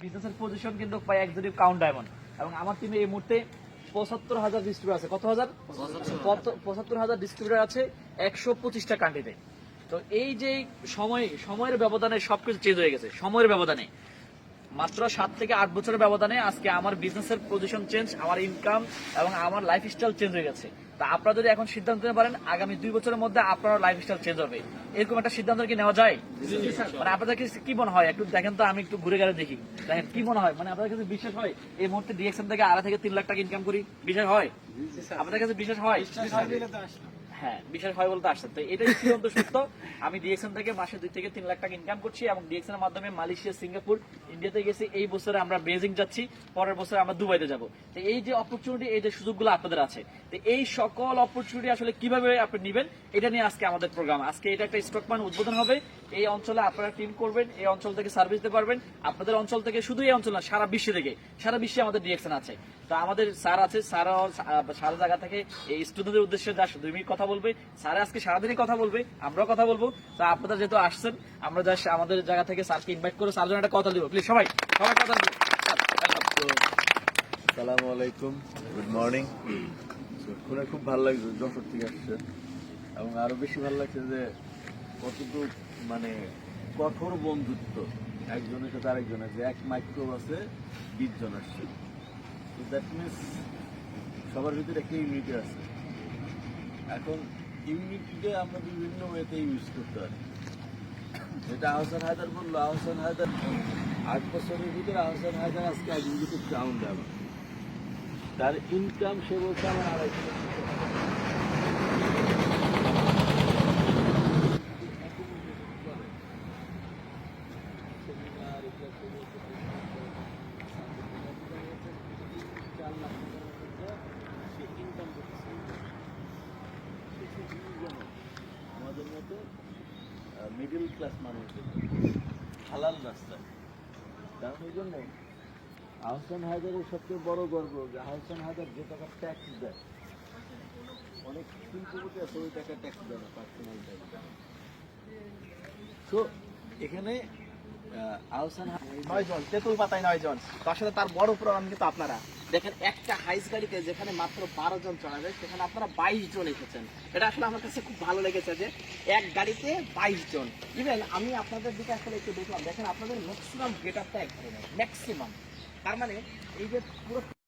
বিজনেসের পজিশন কিন্তু পাই একজনই কাউন্ট ডায়মন্ড এবং আমার টিমে এই মুহূর্তে ৭৫,০০০ ডিস্ট্রিবিউটর আছে। কত হাজার? ৭৫,০০০ ডিস্ট্রিবিউটর আছে ১২৫টা কান্ট্রিতে। তো এই যে সময়ের ব্যবধানে সবকিছু চেঞ্জ হয়ে গেছে। সময়ের ব্যবধানে মাত্র ৭ থেকে ৮ বছরের ব্যবধানে আজকে আমার বিজনেসের পজিশন চেঞ্জ, আমার ইনকাম এবং আমার লাইফস্টাইল চেঞ্জ হয়ে গেছে। তা আপনারা যদি এখন সিদ্ধান্ত নিতে পারেন আগামী ২ বছরের মধ্যে আপনার লাইফস্টাইল চেঞ্জ হবে, এরকম একটা সিদ্ধান্ত কি নেওয়া যায়? মানে আপনাদের কি মনে হয়? একটু দেখেন তো, আমি একটু ঘুরে গেলে দেখি, দেখেন কি মনে হয়, মানে আপনাদের কাছে বিশ্বাস হয় এই মুহূর্তে ডিএক্সএন থেকে ২.৫ থেকে ৩ লাখ টাকা ইনকাম করি? বিশ্বাস হয়? আপনাদের কাছে বিশ্বাস হয়? হ্যাঁ, বিশ্বাস হয় বলতে আসছে। তো এটাই চিরন্ত সত্য। আমি ডিএক্সএন থেকে মাসে ২ থেকে ৩ লাখ টাকা ইনকাম করছি এবং ডিএক্সএন এর মাধ্যমে মালয়েশিয়া, সিঙ্গাপুর, ইন্ডিয়াতে গেছি। এই বছরে আমরা বেজিং যাচ্ছি, পরের বছরে আমরা দুবাইতে যাব। তো এই যে অপরচুনিটি, এই যে সুযোগগুলো আপনাদের আছে, তো এই সকল অপরচুনিটি আসলে কিভাবে আপনি নেবেন এটা নিয়ে আজকে আমাদের প্রোগ্রাম। আজকে এটা একটা স্টক মান উদ্বোধন হবে। এই অঞ্চলে আপনারা টিম করবেন, এই অঞ্চল থেকে সার্ভিস দিতে পারবেন। আপনাদের অঞ্চল থেকে, শুধু এই অঞ্চল না, সারা বিশ্ব থেকে, সারা বিশ্বে আমাদের ডিএক্সএন আছে। তো আমাদের স্যার আছে, সারা জায়গা থেকে এই স্টুডেন্টদের উদ্দেশ্যে 2 মিনিট কথা বলবে। স্যার আজকে সারাদিনই কথা বলবে, আমরাও কথা বলবো। তো আপনারা যেহেতু আসছেন, আমরা জাস্ট আমাদের জায়গা থেকে স্যারকে ইনভাইট করে স্যার জন্য একটা কথা দিব। প্লিজ সবাই কথা দিব। আসসালামু আলাইকুম, গুড মর্নিং। শুনে খুব ভালো লাগছে যশোর থেকে আসছে, এবং আরো বেশি ভালো লাগছে যে কতটুকু মানে কঠোর বন্ধুত্ব একজনের সাথে আরেকজনের, যে এক মাইক্রোবাসে 20 জন আসছে। তো দ্যাট মিনস সবার ভিতরে একটা ইউনিটি আছে। এখন ইউনিটিকে আমরা বিভিন্ন ওয়েতে ইউজ করতে পারি। যেটা আহসান হায়দার বললো, আহসান হায়দার 8 বছরের ভিতরে আহসান হায়দার আজকে এক্সিকিউটিভ ক্রাউন দেওয়া, তার ইনকাম সে বলছে আমার 2.5 লাখ আমাদের মতো মিডল ক্লাস মানুষদের হালাল রাস্তায়। কারণ এই জন্য আহসান হায়দারের সবচেয়ে বড় গর্ব যে আহসান হায়দার যে টাকা ট্যাক্স দেয়, অনেক শিল্পপতি আছে ওই টাকা ট্যাক্স দেয় না, পার্সোনাল ট্যাক্স দেয়। তো এখানে আহসান 9 জন, তেঁতুল পাতায় 9 জন। তার সাথে তার বড় প্রমাণ কিন্তু আপনারা দেখেন, একটা হাইস গাড়িতে যেখানে মাত্র 12 জন চলা যায় সেখানে আপনারা 22 জন এসেছেন। এটা আসলে আমার কাছে খুব ভালো লেগেছে যে এক গাড়িতে 22 জন। ইভেন আমি আপনাদের দিকে আসলে একটু দেখলাম, দেখেন আপনাদের ম্যাক্সিমাম গেট আপটা এক ধরনের, ম্যাক্সিমাম। তার মানে এই যে পুরো